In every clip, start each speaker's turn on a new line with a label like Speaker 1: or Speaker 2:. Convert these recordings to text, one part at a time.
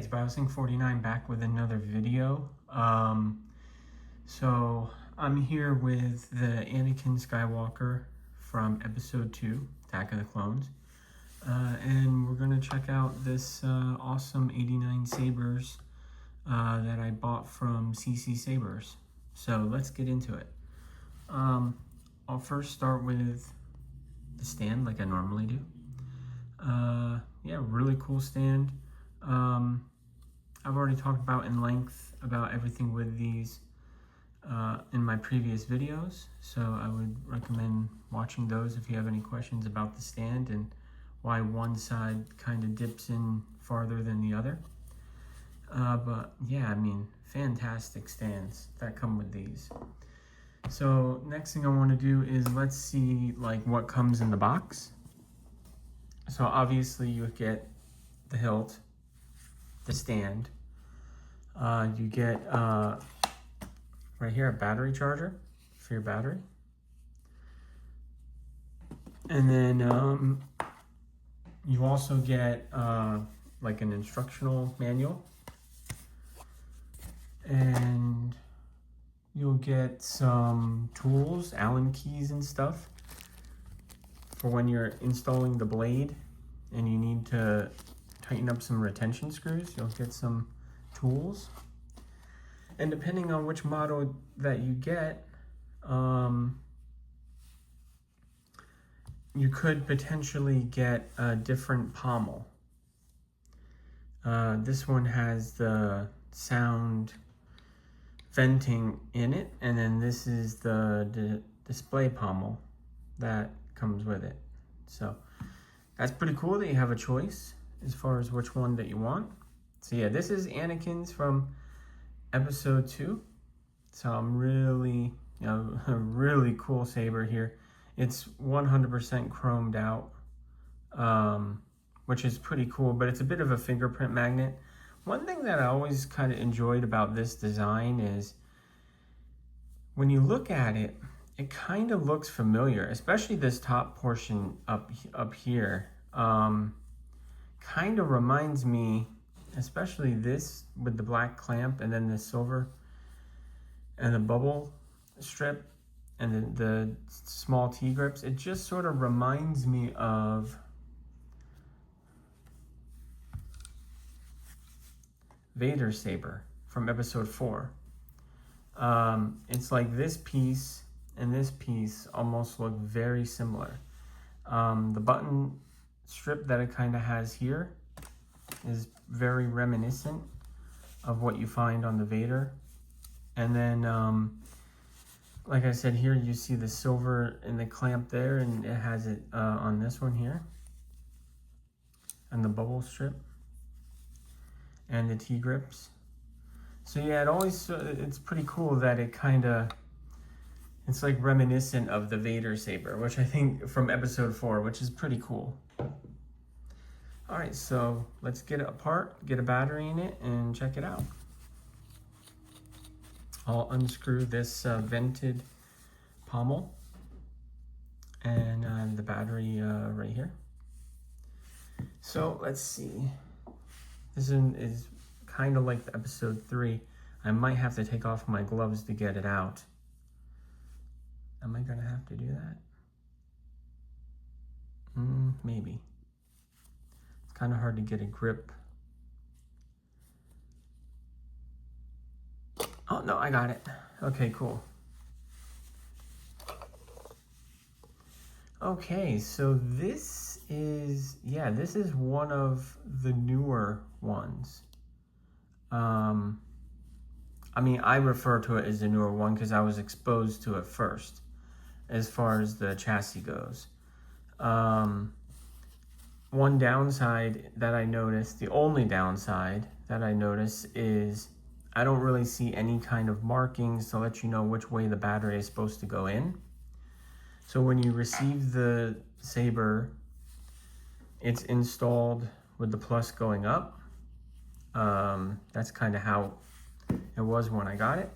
Speaker 1: it's Biosync49 back with another video. So I'm here with the Anakin Skywalker from episode 2, Attack of the Clones. And we're going to check out this awesome 89Sabers that I bought from 89Sabers. So let's get into it. I'll first start with the stand like I normally do. Yeah, really cool stand. I've already talked about in length about everything with these in my previous videos, so I would recommend watching those if you have any questions about the stand and why one side kind of dips in farther than the other. But yeah, I mean, fantastic stands that come with these. So next thing I want to do is let's see like what comes in the box. So obviously you get the hilt, the stand. You get right here a battery charger for your battery. And then you also get like an instructional manual. And you'll get some tools, Allen keys and stuff for when you're installing the blade and you need to tighten up some retention screws. You'll get some tools. And depending on which model that you get, you could potentially get a different pommel. This one has the sound venting in it, and then this is the display pommel that comes with it. So that's pretty cool that you have a choice as far as which one that you want. So yeah, this is Anakin's from episode 2. So I'm really, a really cool saber here. It's 100% chromed out, which is pretty cool, but it's a bit of a fingerprint magnet. One thing that I always kind of enjoyed about this design is when you look at it, it kind of looks familiar, especially this top portion up here. Kind of reminds me, especially this with the black clamp and then the silver and the bubble strip and the small T-grips. It just sort of reminds me of Vader's saber from episode 4. It's like this piece and this piece almost look very similar. The button strip that it kind of has here is very reminiscent of what you find on the Vader. And then, like I said, here you see the silver in the clamp there, and it has it on this one here. And the bubble strip. And the T-grips. So yeah, it's pretty cool that it kind of, it's like reminiscent of the Vader saber, which I think from episode 4, which is pretty cool. All right, so let's get it apart, get a battery in it, and check it out. I'll unscrew this vented pommel and the battery right here. So let's see. This is kind of like the episode 3. I might have to take off my gloves to get it out. Am I gonna have to do that? Maybe. It's kind of hard to get a grip. Oh no, I got it. Okay, cool. Okay, so this is one of the newer ones. I mean, I refer to it as the newer one because I was exposed to it first, as far as the chassis goes. One downside that I noticed, the only downside that I noticed is I don't really see any kind of markings to let you know which way the battery is supposed to go in. So when you receive the saber, it's installed with the plus going up. That's kind of how it was when I got it.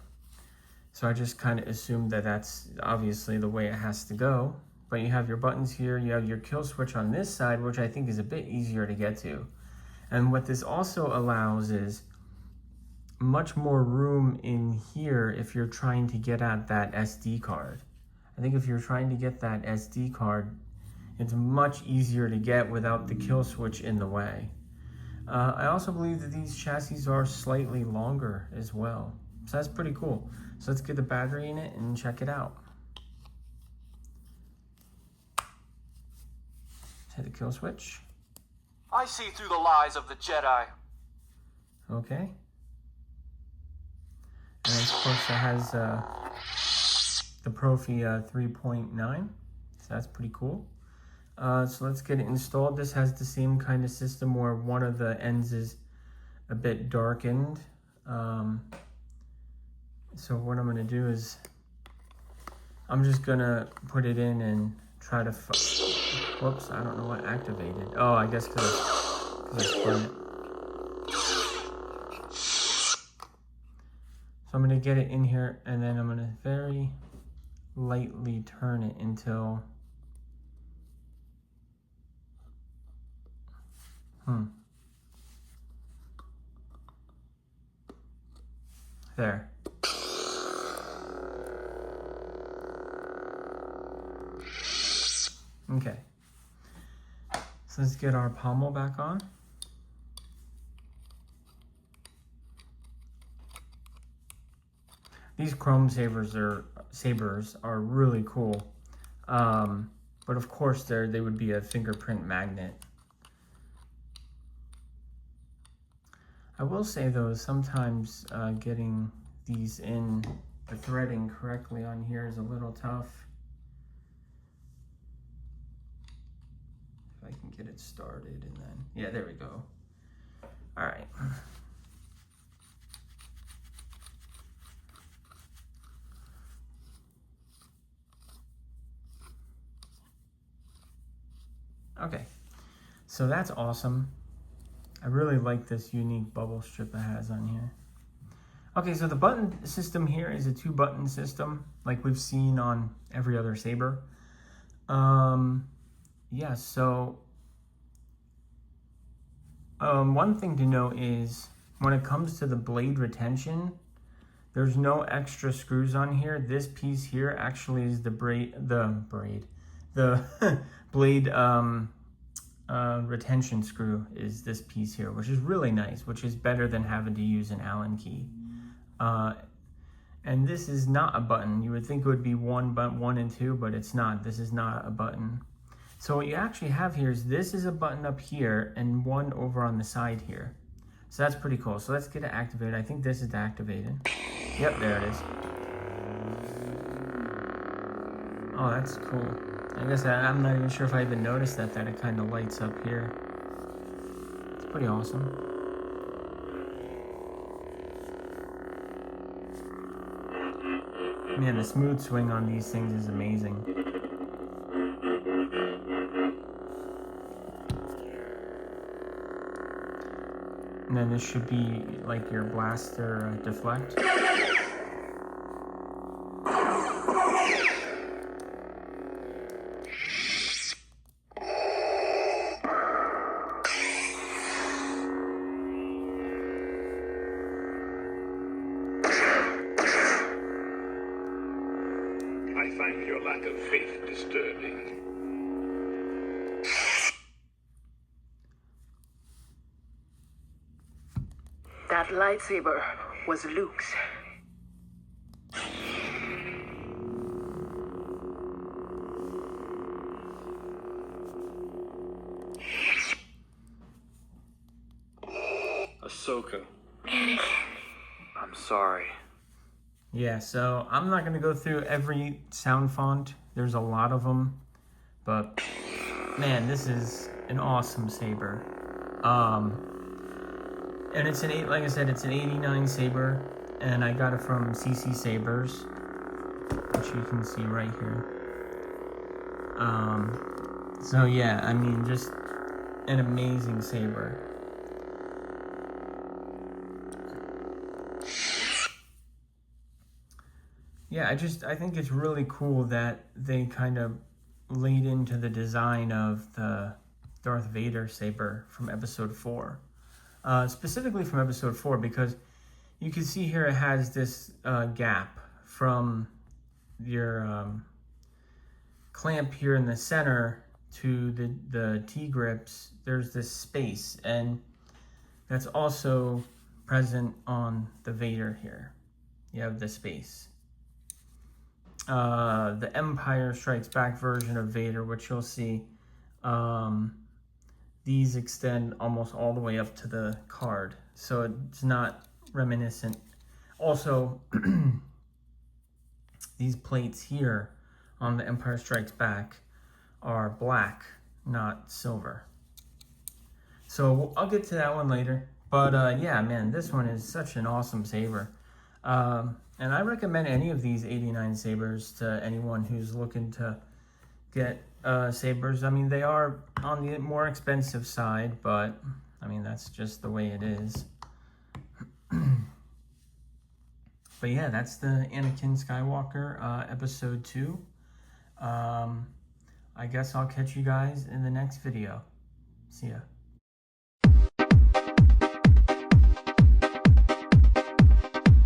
Speaker 1: So I just kind of assumed that that's obviously the way it has to go. But you have your buttons here, you have your kill switch on this side, which I think is a bit easier to get to. And what this also allows is much more room in here if you're trying to get at that SD card. I think if you're trying to get that SD card, it's much easier to get without the kill switch in the way. I also believe that these chassis are slightly longer as well. So that's pretty cool. So let's get the battery in it and check it out. Hit the kill switch.
Speaker 2: I see through the lies of the Jedi.
Speaker 1: Okay. And of course it has the Profi 3.9. So that's pretty cool. So let's get it installed. This has the same kind of system where one of the ends is a bit darkened. So what I'm going to do is I'm just going to put it in and try to... Whoops, I don't know what activated. Oh, I guess because I spun it. So I'm going to get it in here and then I'm going to very lightly turn it until... There. Okay. So let's get our pommel back on. These chrome sabers are really cool. But of course they would be a fingerprint magnet. I will say though, sometimes getting these in the threading correctly on here is a little tough. If I can get it started and then, yeah, there we go. All right. Okay, so that's awesome. I really like this unique bubble strip it has on here. Okay, so the button system here is a 2-button system like we've seen on every other saber. Yeah, so one thing to know is when it comes to the blade retention, there's no extra screws on here. This piece here actually is the blade retention screw is this piece here, which is really nice, which is better than having to use an Allen key. And this is not a button. You would think it would be 1 and 2, but it's not. This is not a button. So what you actually have here is this is a button up here and one over on the side here. So that's pretty cool. So let's get it activated. I think this is activated. Yep, there it is. Oh, that's cool. I guess I'm not even sure if I even noticed that it kind of lights up here. It's pretty awesome. Man, the smooth swing on these things is amazing. And then this should be like your blaster deflect.
Speaker 3: I find your lack of faith disturbing.
Speaker 4: That lightsaber was Luke's.
Speaker 2: Ahsoka. I'm sorry.
Speaker 1: Yeah, so I'm not going to go through every sound font. There's a lot of them. But, man, this is an awesome saber. And it's like I said, it's an 89 saber. And I got it from 89Sabers, which you can see right here. So, yeah, I mean, just an amazing saber. Yeah, I think it's really cool that they kind of laid into the design of the Darth Vader saber from episode 4. specifically from episode 4, because you can see here it has this gap from your clamp here in the center to the T-grips. There's this space, and that's also present on the Vader here. You have the space. The Empire Strikes Back version of Vader, which you'll see, these extend almost all the way up to the card, so it's not reminiscent. Also, these plates here on the Empire Strikes Back are black, not silver. So I'll get to that one later. But yeah, man, this one is such an awesome saber. And I recommend any of these 89 sabers to anyone who's looking to get sabers. I mean, they are on the more expensive side, but I mean, that's just the way it is. But yeah, that's the Anakin Skywalker episode 2. I guess I'll catch you guys in the next video. See ya.